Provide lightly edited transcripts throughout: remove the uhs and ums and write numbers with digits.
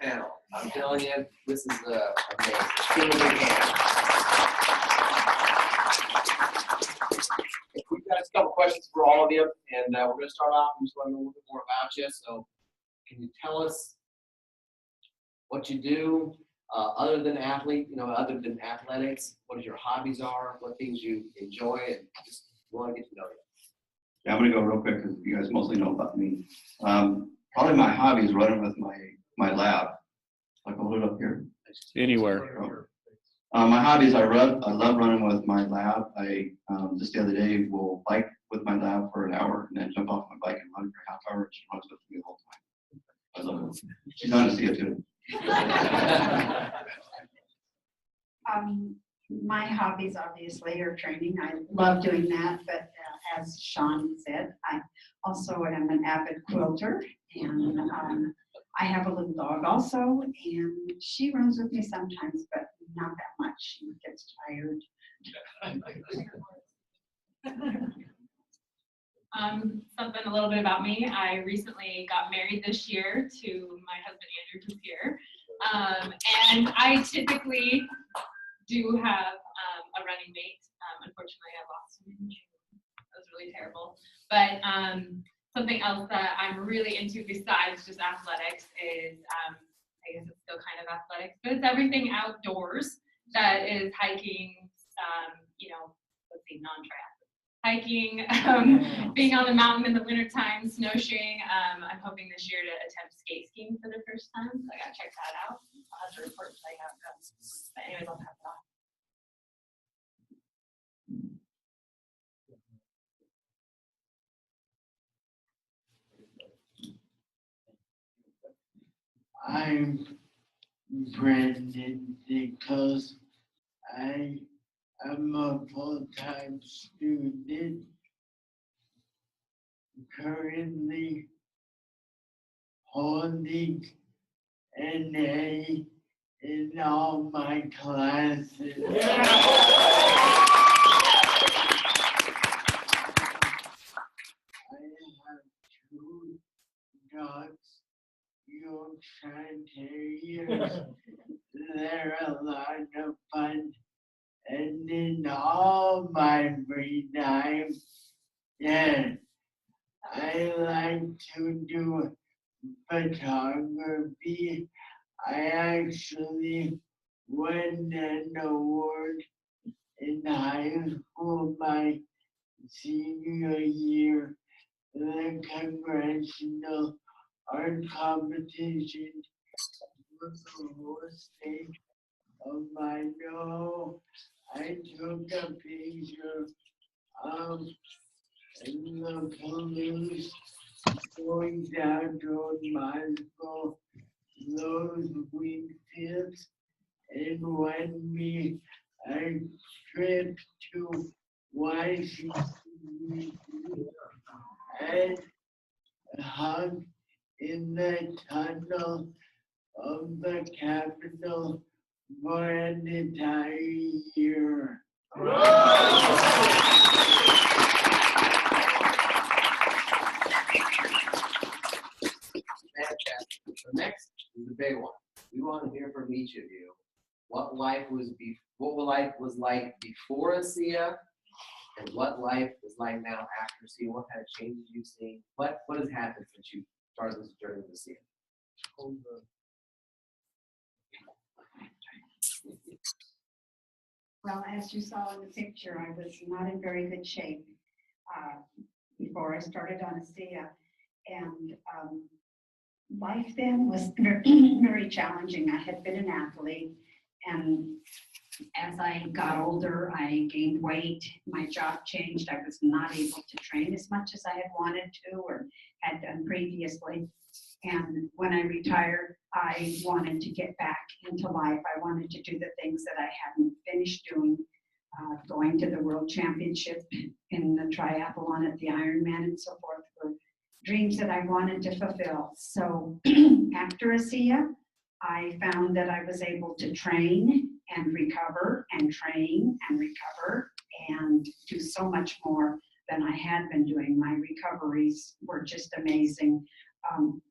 panel. I'm telling you, this is amazing. Give them a big hand. We've got a couple questions for all of you, and we're going to start off. We just want to know a little bit more about you. So, can you tell us what you do other than other than athletics? What your hobbies are? What things you enjoy, and just want to get to know you. Yeah, I'm going to go real quick because you guys mostly know about me. Probably my hobby is running with my lab. I'll hold it up here. Anywhere. My hobbies, I love running with my lab. I just the other day will bike with my lab for an hour and then jump off my bike and run for a half hour. She runs with me the whole time. I love it. She's on to see it too. My hobbies obviously are training. I love doing that, but as Shawn said, I also am an avid quilter, and I have a little dog also, and she runs with me sometimes, but not that much. She gets tired. Something a little bit about me. I recently got married this year to my husband Andrew, who's here, and I typically do have a running mate. Unfortunately, I lost him in June. That was really terrible. But something else that I'm really into besides just athletics is, I guess it's still kind of athletics, but it's everything outdoors that is hiking, let's see, non-triathlon. Hiking, being on the mountain in the wintertime, snowshoeing. I'm hoping this year to attempt skate skiing for the first time, so I gotta check that out. I'll have to report if I have that. But anyways, I'll pass it on. I'm Brenden Nichols. I am a full-time student, currently holding an A in all my classes. I have 2 dogs, Yorkshire Terriers. They're a lot of fun. And in all my free time, yeah, I like to do photography. I actually won an award in high school my senior year, the Congressional Art Competition was the whole state of my know. I took a picture of the police going down to Moscow, those wheat fields, and won me a trip to Washington and hung in the tunnel of the Capitol for an entire year. Fantastic. So next is the big one. We want to hear from each of you what life was like before Asea, and what life is like now after Asea. What kind of changes you've seen? What has happened since you started this journey with Asea? Well, as you saw in the picture, I was not in very good shape before I started on Asea, and life then was very, very challenging. I had been an athlete, and as I got older, I gained weight. My job changed. I was not able to train as much as I had wanted to or had done previously. And when I retired, I wanted to get back into life. I wanted to do the things that I hadn't finished doing, going to the World Championship in the triathlon at the Ironman and so forth were dreams that I wanted to fulfill. So after Asea, I found that I was able to train and recover and train and recover and do so much more than I had been doing. My recoveries were just amazing.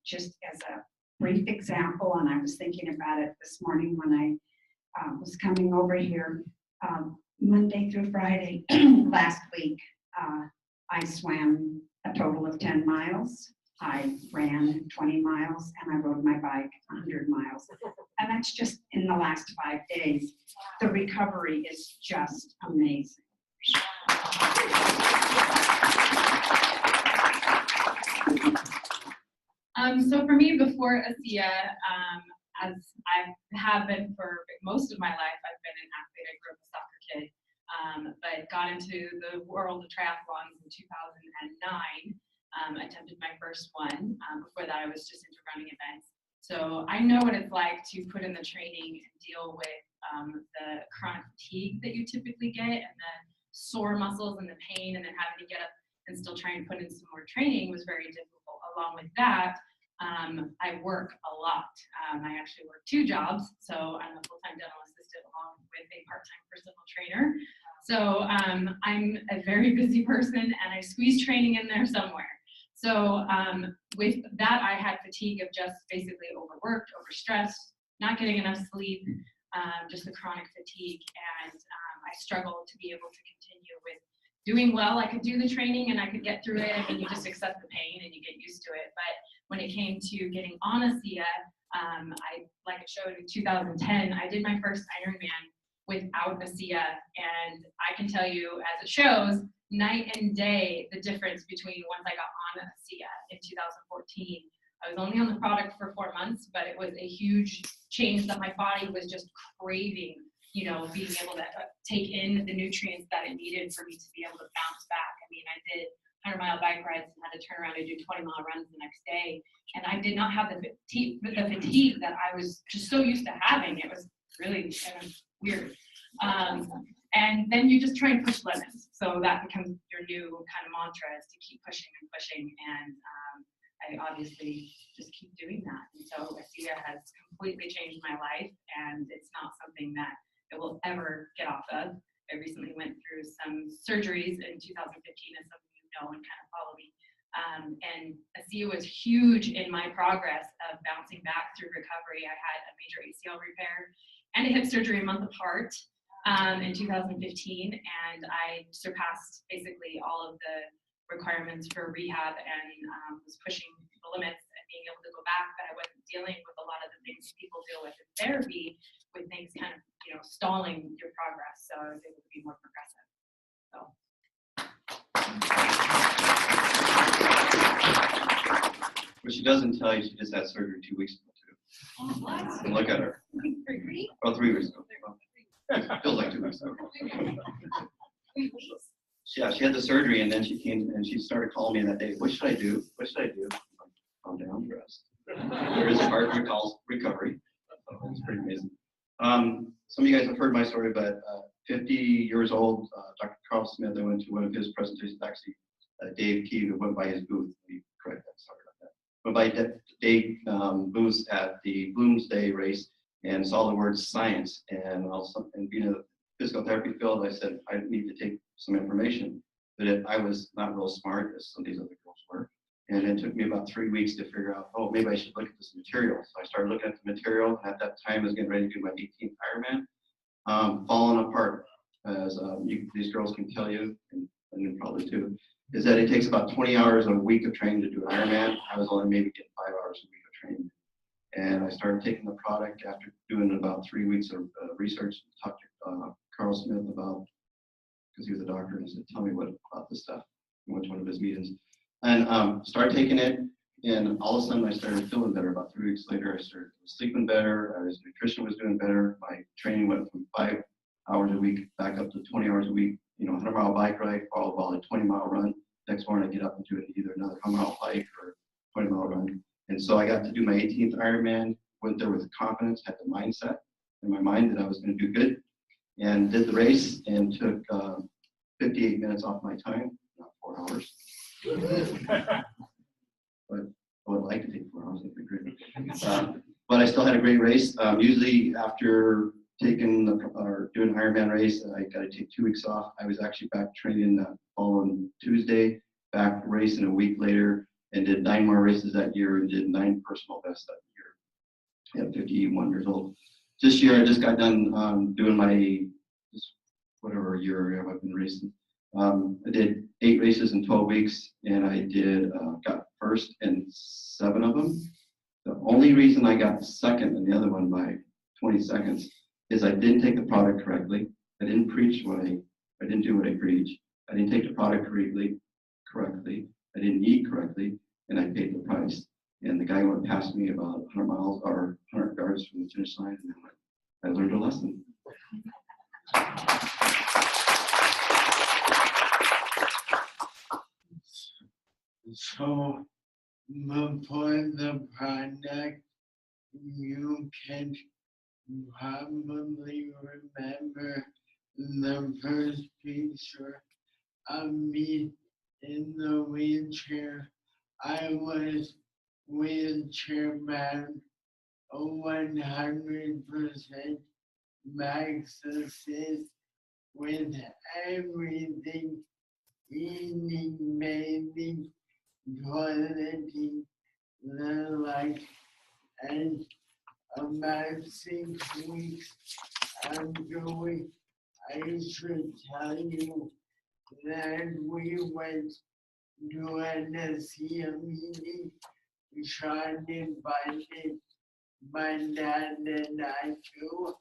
Just as a brief example, and I was thinking about it this morning when I was coming over here. Monday through Friday last week, I swam a total of 10 miles. I ran 20 miles and I rode my bike 100 miles. And that's just in the last 5 days. The recovery is just amazing. So for me, before Asea, as I have been for most of my life, I've been an athlete. I grew up a soccer kid, but got into the world of triathlons in 2009. Attempted my first one. Before that, I was just into running events. So I know what it's like to put in the training and deal with the chronic fatigue that you typically get, and the sore muscles and the pain, and then having to get up and still try and put in some more training was very difficult. Along with that, I work a lot. I actually work 2 jobs. So I'm a full-time dental assistant along with a part-time personal trainer. So I'm a very busy person, and I squeeze training in there somewhere. So with that, I had fatigue of just basically overworked, overstressed, not getting enough sleep, just the chronic fatigue. And I struggled to be able to continue with doing well. I could do the training and I could get through it. I mean, you just accept the pain and you get used to it. But when it came to getting on Asea, like it showed in 2010, I did my first Ironman without Asea. And I can tell you, as it shows, night and day, the difference between once I got on Asea in 2014. I was only on the product for 4 months, but it was a huge change that my body was just craving, you know, being able to take in the nutrients that it needed for me to be able to bounce back. I mean, I did 100-mile bike rides and had to turn around and do 20-mile runs the next day. And I did not have the fatigue that I was just so used to having. It was really kind of weird. And then you just try and push limits. So that becomes your new kind of mantra, is to keep pushing and pushing. And I obviously just keep doing that. And so Asea has completely changed my life, and it's not something that it will ever get off of. I recently went through some surgeries in 2015, as some of you know and kind of follow me. And Asea was huge in my progress of bouncing back through recovery. I had a major ACL repair and a hip surgery a month apart in 2015, and I surpassed basically all of the requirements for rehab, and was pushing the limits and being able to go back, but I wasn't dealing with a lot of the things people deal with in therapy, with things kind of, you know, stalling your progress. So I was able to be more progressive. So. What she doesn't tell you, she just had surgery 2 weeks ago too. Oh, what? And look at her. 3 weeks? Oh, 3 weeks ago. Feels like 2 weeks ago. 3 weeks? Yeah, she had the surgery, and then she came and she started calling me that day. What should I do? What should I do? Calm down, rest. There is a part we call recovery. So it's pretty amazing. Some of you guys have heard my story, but 50 years old, Dr. Carl Smith, I went to one of his presentations, actually, Dave Keegan went by his booth. Let me correct that, sorry about that. Went by Dave booth at the Bloomsday race and saw the word science. And also, and being in the physical therapy field, I said, I need to take some information. But I was not real smart, as some of these other girls were. And it took me about 3 weeks to figure out, oh, maybe I should look at this material. So I started looking at the material. And at that time, I was getting ready to do my 18th Ironman. Falling apart, as these girls can tell you, and you probably too, is that it takes about 20 hours a week of training to do an Ironman. I was only maybe getting 5 hours a week of training. And I started taking the product after doing about 3 weeks of research. Talked to Carl Smith about, because he was a doctor, and he said, tell me what about this stuff. I went to one of his meetings. And started taking it, and all of a sudden I started feeling better. About 3 weeks later, I started sleeping better. His nutrition was doing better. My training went from 5 hours a week back up to 20 hours a week. You know, 100-mile bike ride, followed by a 20-mile run. Next morning I get up and do either another 100-mile bike or 20-mile run. And so I got to do my 18th Ironman. Went there with confidence, had the mindset in my mind that I was going to do good, and did the race and took 58 minutes off my time, not 4 hours. But I would like to take 4 hours, that'd be great. But I still had a great race. Usually after taking or doing an Ironman race, I got to take 2 weeks off. I was actually back training the following Tuesday, back racing a week later, and did 9 more races that year and did 9 personal bests that year. Yeah, 51 years old. This year, I just got done doing my whatever year I've been racing. I did 8 races in 12 weeks, and I got first in 7 of them. The only reason I got second in the other one by 20 seconds is I didn't take the product correctly. I didn't preach I didn't do what I preach. I didn't take the product correctly. I didn't eat correctly, and I paid the price. And the guy went past me about 100 miles or 100 yards from the finish line, and I learned a lesson. So before the product, you can probably remember the first picture of me in the wheelchair. I was wheelchair bound, 100% max assist with everything, eating, bathing, toileting, the like, and about 6 weeks ago, I should tell you that we went to an Asea meeting. Shawn invited my dad and I too.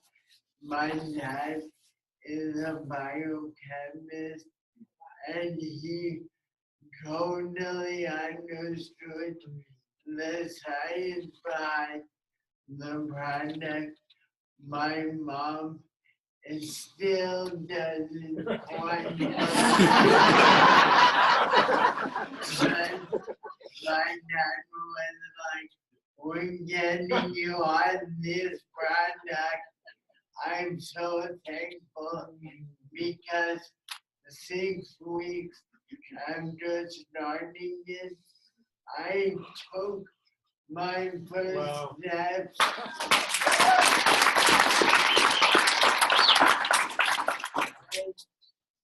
My dad is a biochemist, and he totally understood the science behind the product. My mom still doesn't quite know. My dad was like, "We're getting you on this product." I'm so thankful because 6 weeks after starting it, I took my first steps.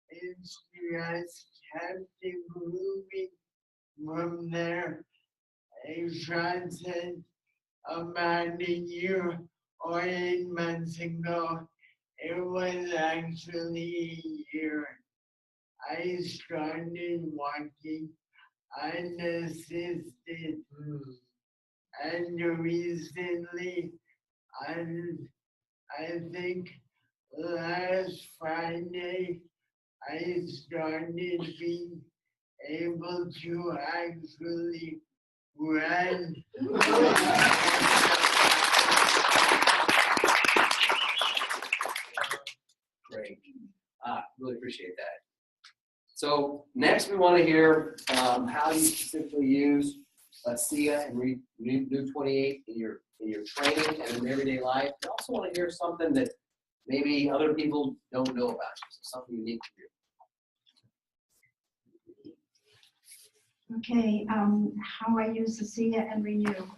It's just kept improving from there. Shawn said about a year or 8 months ago, it was actually a year. I started walking unassisted, and recently, I think last Friday, I started being able to actually run. Great. Really appreciate that. So next we want to hear how you specifically use Asea and New 28 in your training and in everyday life. We also want to hear something that maybe other people don't know about you, so something unique to you. Okay, how I use Asea and Renew.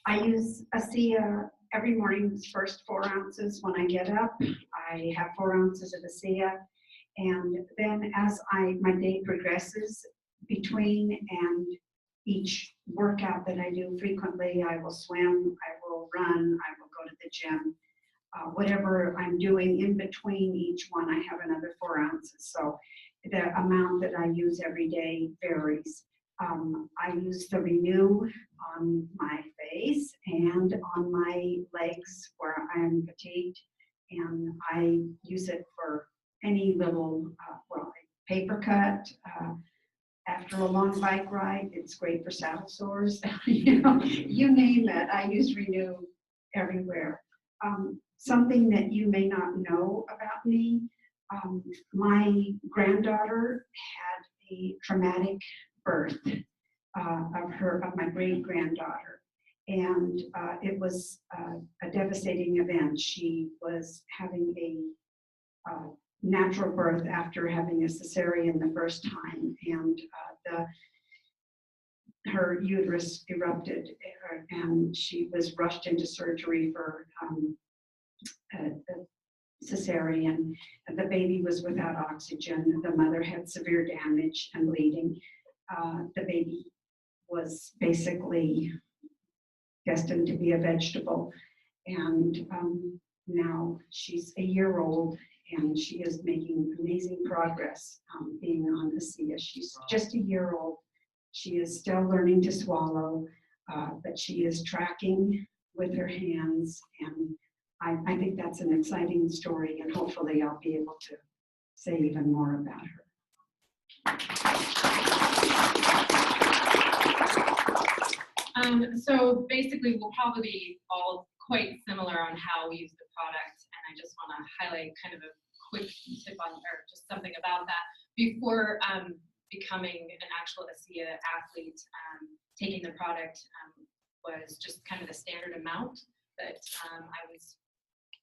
I use Asea every morning, first 4 ounces when I get up. I have 4 ounces of Asea, and then as my day progresses, between and each workout that I do frequently, I will swim, I will run, I will go to the gym. Whatever I'm doing in between each one, I have another 4 ounces. So the amount that I use every day varies. I use the Renew on my face and on my legs where I'm fatigued, and I use it for any little, paper cut. After a long bike ride, it's great for saddle sores. You name it, I use Renew everywhere. Something that you may not know about me, my granddaughter had a traumatic birth of my great-granddaughter, and it was a devastating event. She was having a natural birth after having a cesarean the first time, and her uterus erupted, and she was rushed into surgery for a cesarean. The baby was without oxygen. The mother had severe damage and bleeding. The baby was basically destined to be a vegetable. And now she's a year old and she is making amazing progress being on Asea. She's just a year old. She is still learning to swallow, but she is tracking with her hands. And I think that's an exciting story, and hopefully I'll be able to say even more about her. So basically, we'll probably be all quite similar on how we use the product, and I just want to highlight kind of a quick tip on, or just something about that. Before becoming an actual Asea athlete, taking the product was just kind of the standard amount that I was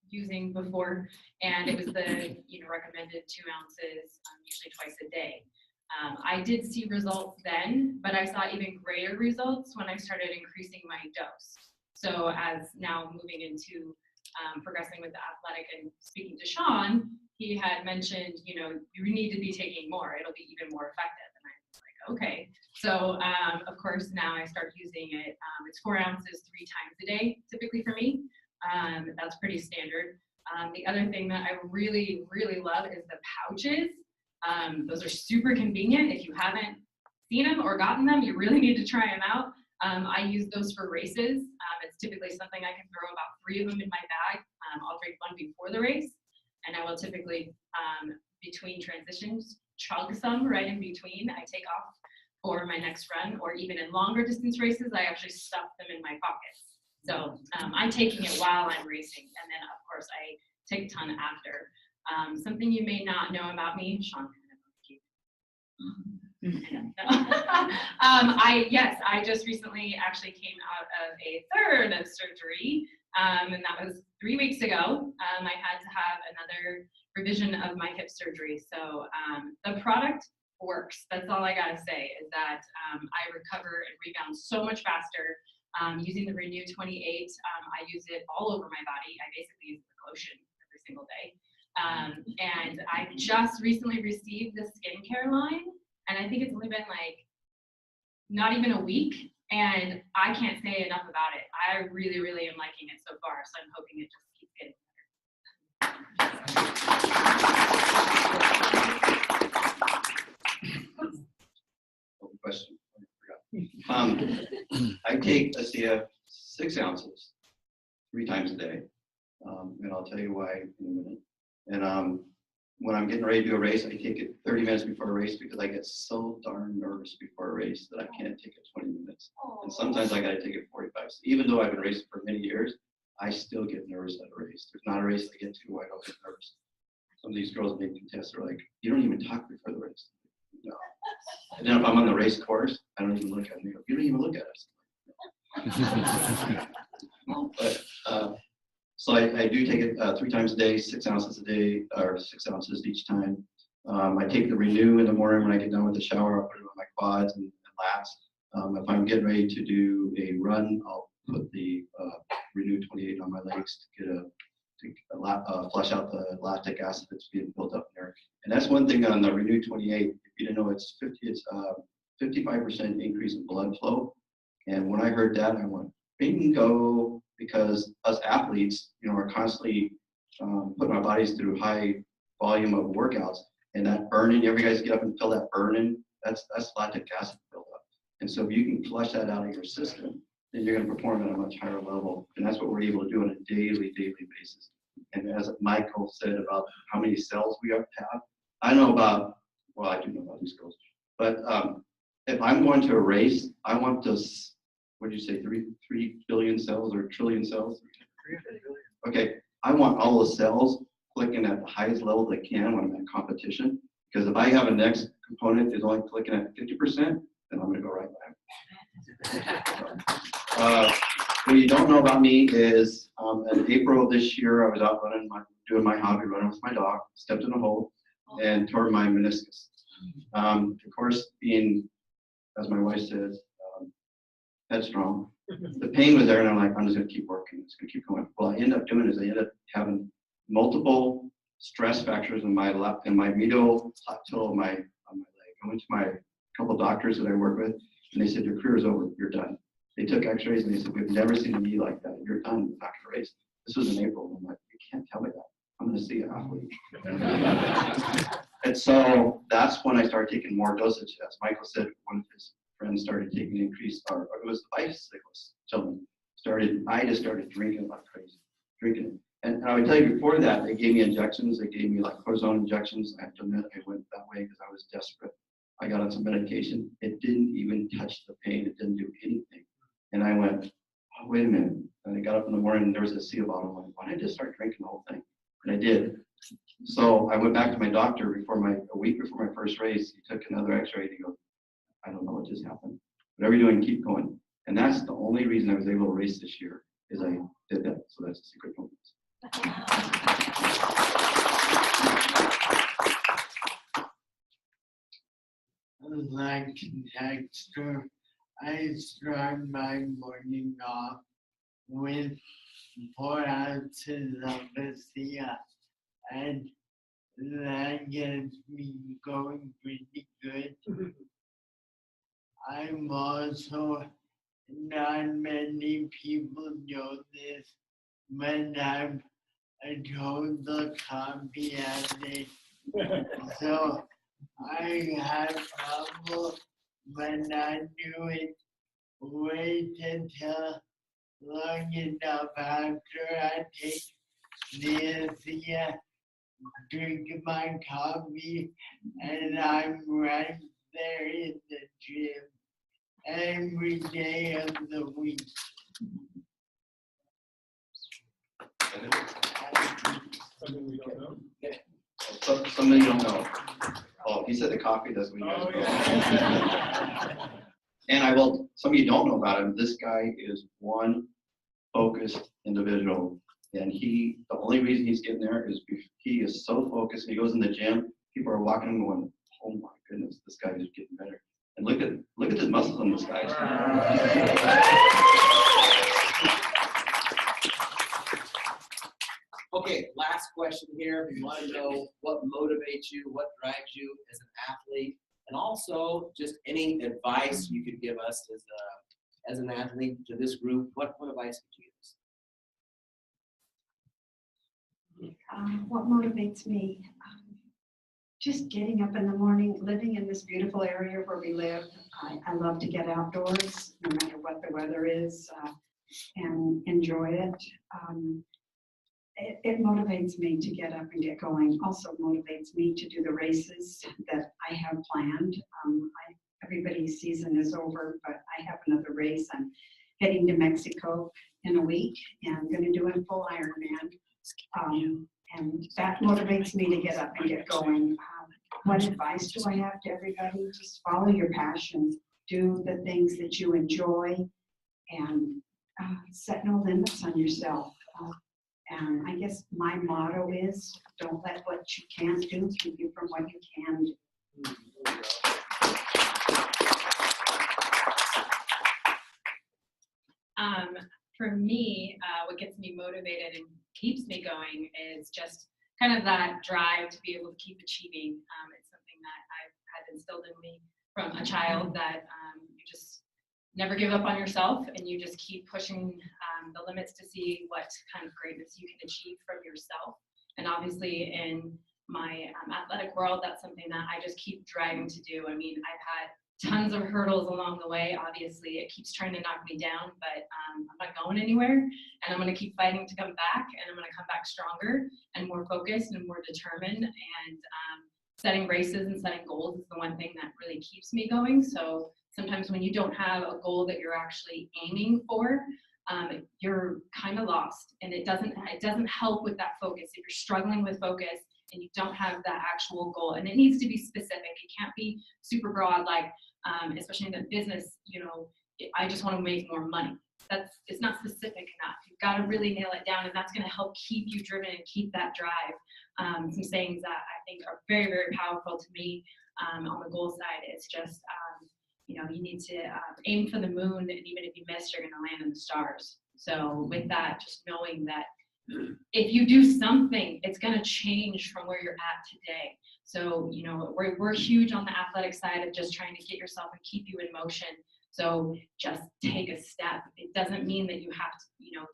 using before, and it was the recommended 2 ounces, usually twice a day. I did see results then, but I saw even greater results when I started increasing my dose. So as now moving into progressing with the athletic and speaking to Shawn, he had mentioned, you need to be taking more. It'll be even more effective. And I was like, okay. So of course, now I start using it. It's 4 ounces 3 times a day, typically for me. That's pretty standard. The other thing that I really, really love is the pouches. Those are super convenient. If you haven't seen them or gotten them, you really need to try them out. I use those for races. It's typically something I can throw about 3 of them in my bag. I'll drink one before the race, and I will typically, between transitions, chug some right in between. I take off for my next run, or even in longer distance races, I actually stuff them in my pockets. So I'm taking it while I'm racing, and then of course I take a ton after. Something you may not know about me, Shawn kind of I just recently actually came out of a 3rd surgery, and that was 3 weeks ago. I had to have another revision of my hip surgery. So the product works. That's all I gotta say is that I recover and rebound so much faster using the Renew 28. I use it all over my body. I basically use the lotion every single day. And I just recently received the skincare line, and I think it's only been like not even a week, and I can't say enough about it. I really, really am liking it so far, so I'm hoping it just keeps getting better. Question. I take Asea 6 ounces 3 times a day, and I'll tell you why in a minute. And when I'm getting ready to do a race, I take it 30 minutes before a race because I get so darn nervous before a race that I can't take it 20 minutes. And sometimes I got to take it 45. So even though I've been racing for many years, I still get nervous at a race. There's not a race I get to where I don't get nervous. Some of these girls make contests are like, you don't even talk before the race. No. And then if I'm on the race course, I don't even look at them. They go, you don't even look at us. But, so I do take it 3 times a day, 6 ounces a day, or 6 ounces each time. I take the Renew in the morning when I get done with the shower. I'll put it on my quads and lats. If I'm getting ready to do a run, I'll put the Renew 28 on my legs to flush out the lactic acid that's being built up there. And that's one thing on the Renew 28. If you didn't know, it's 55% increase in blood flow. And when I heard that, I went, bingo, because us athletes, are constantly putting our bodies through high volume of workouts, and that burning, you guys get up and feel that burning, that's lactic acid buildup. And so if you can flush that out of your system, then you're going to perform at a much higher level. And that's what we're able to do on a daily basis. And as Michael said about how many cells we have to have, I do know about these girls, but if I'm going to a race, I want those, what did you say, 3 billion cells or trillion cells? Okay, I want all the cells clicking at the highest level they can when I'm in competition. Because if I have a next component is only clicking at 50%, then I'm going to go right back. What you don't know about me is in April of this year, I was out doing my hobby, running with my dog, stepped in a hole, and tore my meniscus. Of course, being, as my wife says, headstrong. The pain was there, and I'm like, I'm just going to keep working. It's going to keep going. Well, I end up having multiple stress fractures in my medial plateau of my leg. I went to my couple doctors that I work with, and they said, your career is over. You're done. They took x-rays and they said, we've never seen a knee like that. You're done, you're not gonna race. This was in April. And I'm like, you can't tell me that. I'm gonna see an athlete. And so that's when I started taking more dosage. As Michael said, one of his friends started taking increased, or it was the bicyclist gentleman, I just started drinking like crazy, drinking it. And I would tell you before that, they gave me injections. They gave me like cortisone injections. I have to admit, I went that way because I was desperate. I got on some medication. It didn't even touch the pain. It didn't do anything. And I went, oh, wait a minute. And I got up in the morning and there was a Asea bottle. I went, why did I just start drinking the whole thing? And I did. So I went back to my doctor a week before my first race. He took another x-ray and he goes, I don't know what just happened. Whatever you're doing, keep going. And that's the only reason I was able to race this year is I did that. So that's the secret moment. Like Dexter, I start my morning off with 4 ounces of Asea, and that gets me going pretty good. I'm also, not many people know this, but I'm a total copy addict. So I had trouble when I knew it. Wait until long enough after I take the Asea, drink my coffee, and I'm right there in the gym every day of the week. Something we don't know. So, some of you don't know. Oh, he said the coffee does what you guys know. And some of you don't know about him. This guy is one focused individual. And the only reason he's getting there is he is so focused. He goes in the gym, people are walking and going, oh my goodness, this guy is getting better. And look at the muscles on this guy. Okay, last question here. We want to know what motivates you, what drives you as an athlete, and also just any advice you could give us as an athlete to this group. What advice could you give us? What motivates me? Just getting up in the morning, living in this beautiful area where we live. I love to get outdoors, no matter what the weather is, and enjoy it. It motivates me to get up and get going. Also motivates me to do the races that I have planned. Everybody's season is over, but I have another race. I'm heading to Mexico in a week, and I'm going to do a full Ironman. And that motivates me to get up and get going. What advice do I have to everybody? Just follow your passion. Do the things that you enjoy, and set no limits on yourself. And I guess my motto is, don't let what you can't do keep you from what you can do. For me, what gets me motivated and keeps me going is just kind of that drive to be able to keep achieving. It's something that I've had instilled in me from a child, that you just never give up on yourself, and you just keep pushing the limits to see what kind of greatness you can achieve from yourself. And obviously in my athletic world, that's something that I just keep driving to do. I mean, I've had tons of hurdles along the way. Obviously, it keeps trying to knock me down, but I'm not going anywhere, and I'm going to keep fighting to come back, and I'm going to come back stronger and more focused and more determined. And setting races and setting goals is the one thing that really keeps me going. So sometimes when you don't have a goal that you're actually aiming for, you're kind of lost, and it doesn't help with that focus. If you're struggling with focus and you don't have that actual goal, and it needs to be specific. It can't be super broad, like especially in the business, I just want to make more money. It's not specific enough. You've got to really nail it down, and that's going to help keep you driven and keep that drive. Some sayings that I think are very, very powerful to me on the goal side is just, you need to aim for the moon, and even if you miss, you're going to land in the stars. So with that, just knowing that if you do something, it's going to change from where you're at today. So, we're huge on the athletic side of just trying to get yourself and keep you in motion. So just take a step. It doesn't mean that you have to,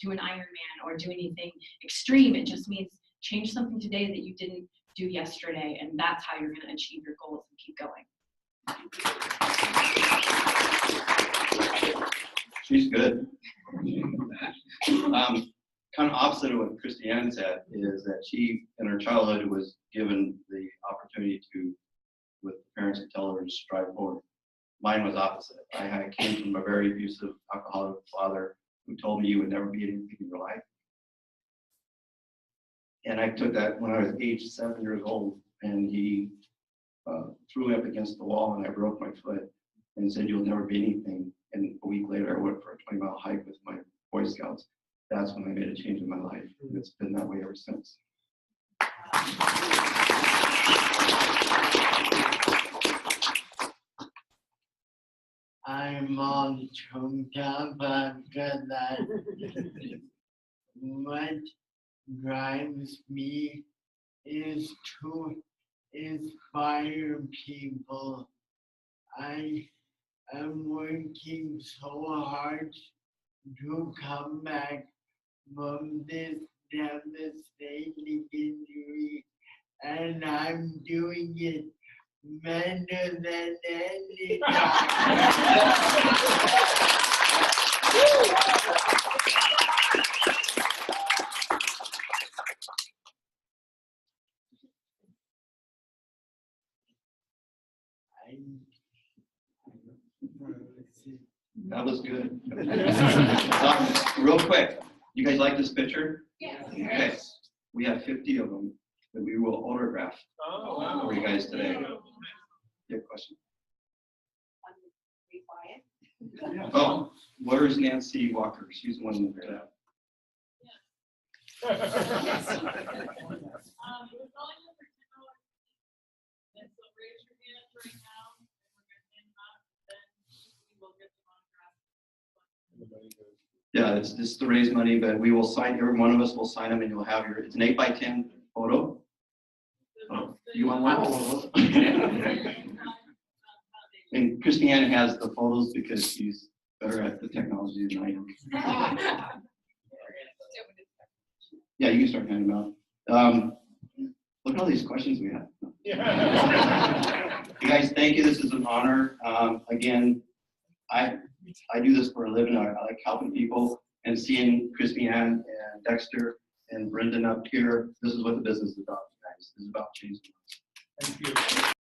do an Ironman or do anything extreme. It just means change something today that you didn't do yesterday, and that's how you're going to achieve your goals and keep going. She's good. Kind of opposite of what Christiann said is that she, in her childhood, was given the opportunity to, with parents to tell her to strive forward. Mine was opposite. I came from a very abusive, alcoholic father who told me you would never be anything in your life. And I took that when I was age 7 years old, and he threw me up against the wall, and I broke my foot and said, you'll never be anything. And a week later, I went for a 20-mile hike with my Boy Scouts. That's when I made a change in my life. And it's been that way ever since. I'm on Chongqing because what drives me is to inspire people. I am working so hard to come back from this devastating injury, and I'm doing it better than any That was good. Real quick, you guys like this picture? Yes. Okay. We have 50 of them that we will autograph Oh, wow. for you guys today. You have a question? Oh, where's Nancy Walker? She's the one that We're calling you for $10. And so raise your hand right now, and we're going to hand them out, then we will get them autographed. Yeah, it's just to raise money, but we will sign, every one of us will sign them, and you'll have your, it's an 8x10 photo. Oh, you want one? And Christiann has the photos because she's better at the technology than I am. Yeah, you can start handing them out. Look at all these questions we have. You guys, thank you. This is an honor. Again, I do this for a living. I like helping people, and seeing Christiann and Dexter and Brenden up here. This is what the business is about, guys. This is about changing. Thank you.